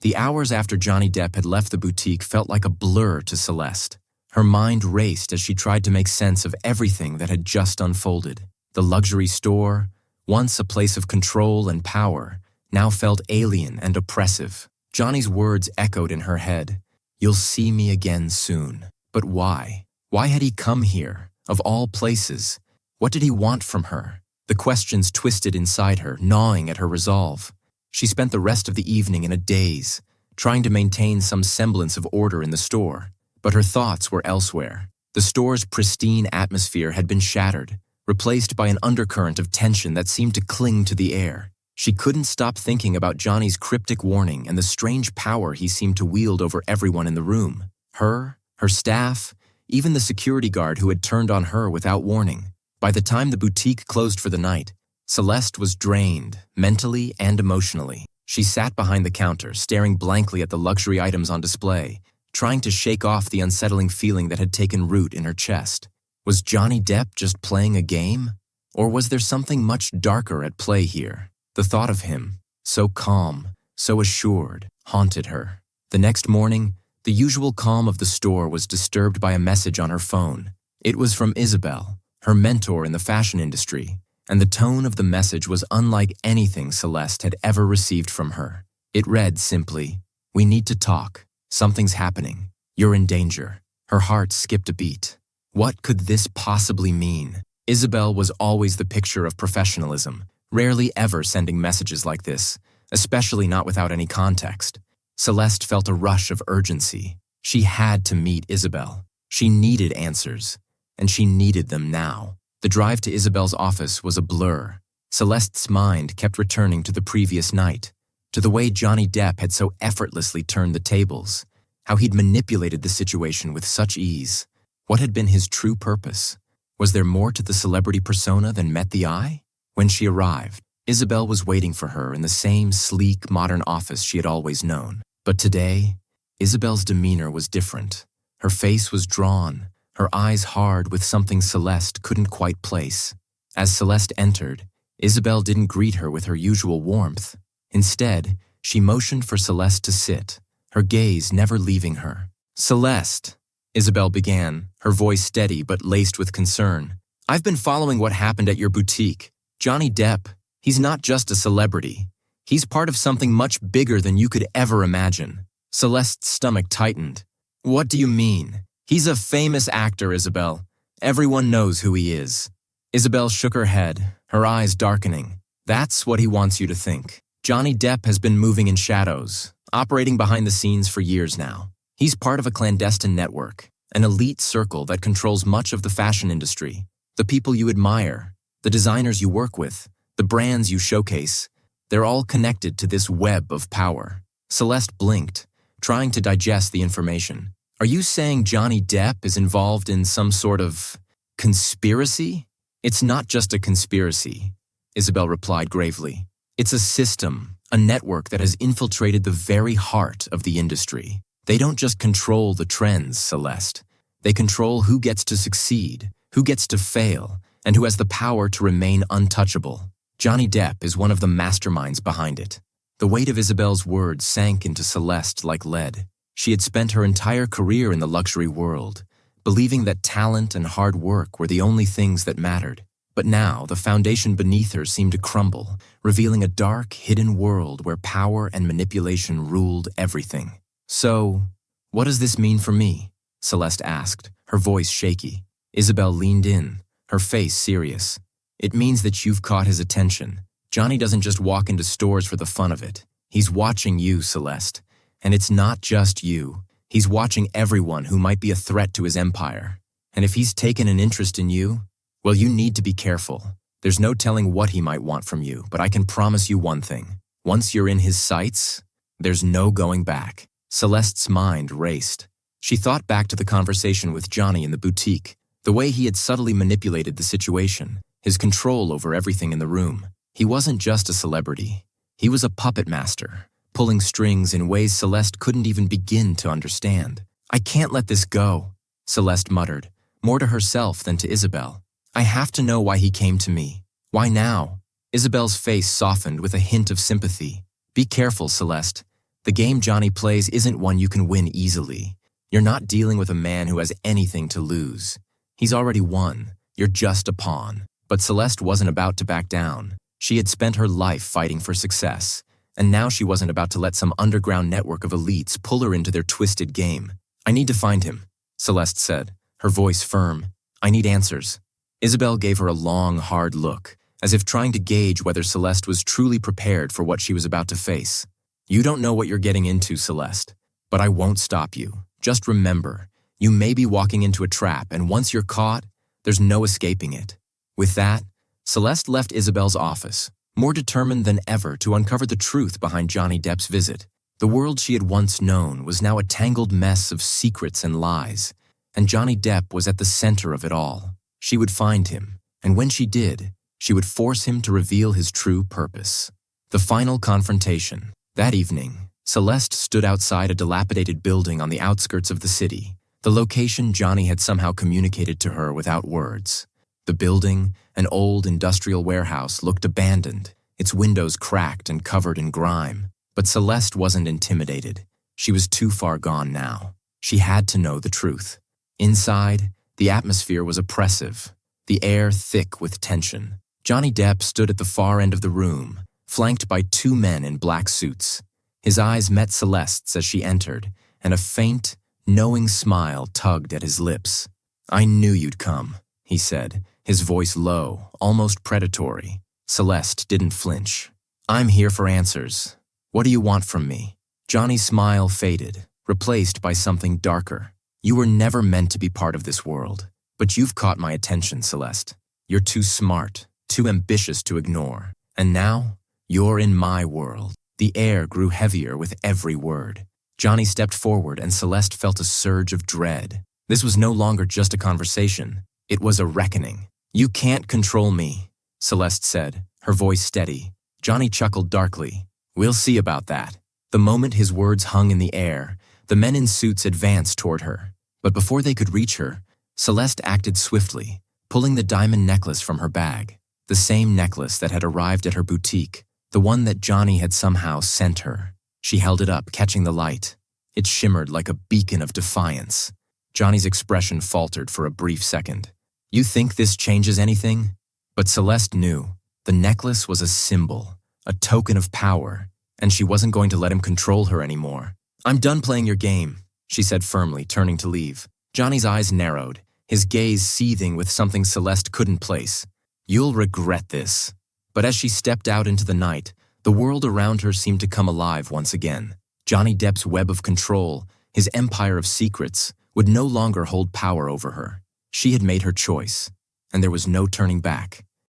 The hours after Johnny Depp had left the boutique felt like a blur to Celeste. Her mind raced as she tried to make sense of everything that had just unfolded. The luxury store, once a place of control and power, now felt alien and oppressive. Johnny's words echoed in her head. "You'll see me again soon." But why? Why had he come here, of all places? What did he want from her? The questions twisted inside her, gnawing at her resolve. She spent the rest of the evening in a daze, trying to maintain some semblance of order in the store. But her thoughts were elsewhere. The store's pristine atmosphere had been shattered, replaced by an undercurrent of tension that seemed to cling to the air. She couldn't stop thinking about Johnny's cryptic warning and the strange power he seemed to wield over everyone in the room. Her staff, even the security guard who had turned on her without warning. By the time the boutique closed for the night, Celeste was drained, mentally and emotionally. She sat behind the counter, staring blankly at the luxury items on display, trying to shake off the unsettling feeling that had taken root in her chest. Was Johnny Depp just playing a game? Or was there something much darker at play here? The thought of him, so calm, so assured, haunted her. The next morning, the usual calm of the store was disturbed by a message on her phone. It was from Isabelle, her mentor in the fashion industry, and the tone of the message was unlike anything Celeste had ever received from her. It read simply, "We need to talk. Something's happening. You're in danger." Her heart skipped a beat. What could this possibly mean? Isabelle was always the picture of professionalism, rarely ever sending messages like this, especially not without any context. Celeste felt a rush of urgency. She had to meet Isabelle. She needed answers, and she needed them now. The drive to Isabelle's office was a blur. Celeste's mind kept returning to the previous night, to the way Johnny Depp had so effortlessly turned the tables, how he'd manipulated the situation with such ease. What had been his true purpose? Was there more to the celebrity persona than met the eye? When she arrived, Isabelle was waiting for her in the same sleek, modern office she had always known. But today, Isabelle's demeanor was different. Her face was drawn, her eyes hard with something Celeste couldn't quite place. As Celeste entered, Isabelle didn't greet her with her usual warmth. Instead, she motioned for Celeste to sit, her gaze never leaving her. "Celeste," Isabelle began, her voice steady but laced with concern. "I've been following what happened at your boutique. Johnny Depp, he's not just a celebrity. He's part of something much bigger than you could ever imagine." Celeste's stomach tightened. "What do you mean?" "He's a famous actor, Isabelle. Everyone knows who he is." Isabelle shook her head, her eyes darkening. "That's what he wants you to think. Johnny Depp has been moving in shadows, operating behind the scenes for years now. He's part of a clandestine network, an elite circle that controls much of the fashion industry. The people you admire, the designers you work with, the brands you showcase, they're all connected to this web of power." Celeste blinked, trying to digest the information. "Are you saying Johnny Depp is involved in some sort of conspiracy?" "It's not just a conspiracy," Isabelle replied gravely. "It's a system, a network that has infiltrated the very heart of the industry. They don't just control the trends, Celeste. They control who gets to succeed, who gets to fail, and who has the power to remain untouchable. Johnny Depp is one of the masterminds behind it." The weight of Isabelle's words sank into Celeste like lead. She had spent her entire career in the luxury world, believing that talent and hard work were the only things that mattered. But now, the foundation beneath her seemed to crumble, revealing a dark, hidden world where power and manipulation ruled everything. "So, what does this mean for me?" Celeste asked, her voice shaky. Isabelle leaned in, her face serious. "It means that you've caught his attention. Johnny doesn't just walk into stores for the fun of it. He's watching you, Celeste. And it's not just you. He's watching everyone who might be a threat to his empire. And if he's taken an interest in you, well, you need to be careful. There's no telling what he might want from you, but I can promise you one thing. Once you're in his sights, there's no going back." Celeste's mind raced. She thought back to the conversation with Johnny in the boutique, the way he had subtly manipulated the situation, his control over everything in the room. He wasn't just a celebrity. He was a puppet master, pulling strings in ways Celeste couldn't even begin to understand. "I can't let this go," Celeste muttered, more to herself than to Isabelle. "I have to know why he came to me. Why now?" Isabelle's face softened with a hint of sympathy. "Be careful, Celeste. The game Johnny plays isn't one you can win easily. You're not dealing with a man who has anything to lose. He's already won. You're just a pawn. But Celeste wasn't about to back down. She had spent her life fighting for success, and now she wasn't about to let some underground network of elites pull her into their twisted game. "I need to find him," Celeste said, her voice firm. "I need answers." Isabelle gave her a long, hard look, as if trying to gauge whether Celeste was truly prepared for what she was about to face. "You don't know what you're getting into, Celeste, but I won't stop you. Just remember, you may be walking into a trap, and once you're caught, there's no escaping it." With that, Celeste left Isabelle's office, more determined than ever to uncover the truth behind Johnny Depp's visit. The world she had once known was now a tangled mess of secrets and lies, and Johnny Depp was at the center of it all. She would find him, and when she did, she would force him to reveal his true purpose. The final confrontation. That evening, Celeste stood outside a dilapidated building on the outskirts of the city, the location Johnny had somehow communicated to her without words. The building, an old industrial warehouse, looked abandoned, its windows cracked and covered in grime. But Celeste wasn't intimidated. She was too far gone now. She had to know the truth. Inside, the atmosphere was oppressive, the air thick with tension. Johnny Depp stood at the far end of the room, flanked by two men in black suits. His eyes met Celeste's as she entered, and a faint, knowing smile tugged at his lips. "I knew you'd come," he said, his voice low, almost predatory. Celeste didn't flinch. "I'm here for answers. What do you want from me?" Johnny's smile faded, replaced by something darker. "You were never meant to be part of this world, but you've caught my attention, Celeste. You're too smart, too ambitious to ignore. And now, you're in my world." The air grew heavier with every word. Johnny stepped forward and Celeste felt a surge of dread. This was no longer just a conversation. It was a reckoning. "You can't control me," Celeste said, her voice steady. Johnny chuckled darkly. "We'll see about that." The moment his words hung in the air, the men in suits advanced toward her. But before they could reach her, Celeste acted swiftly, pulling the diamond necklace from her bag. The same necklace that had arrived at her boutique, the one that Johnny had somehow sent her. She held it up, catching the light. It shimmered like a beacon of defiance. Johnny's expression faltered for a brief second. "You think this changes anything?" But Celeste knew. The necklace was a symbol, a token of power, and she wasn't going to let him control her anymore. "I'm done playing your game," she said firmly, turning to leave. Johnny's eyes narrowed, his gaze seething with something Celeste couldn't place. "You'll regret this." But as she stepped out into the night, the world around her seemed to come alive once again. Johnny Depp's web of control, his empire of secrets, would no longer hold power over her. She had made her choice, and there was no turning back.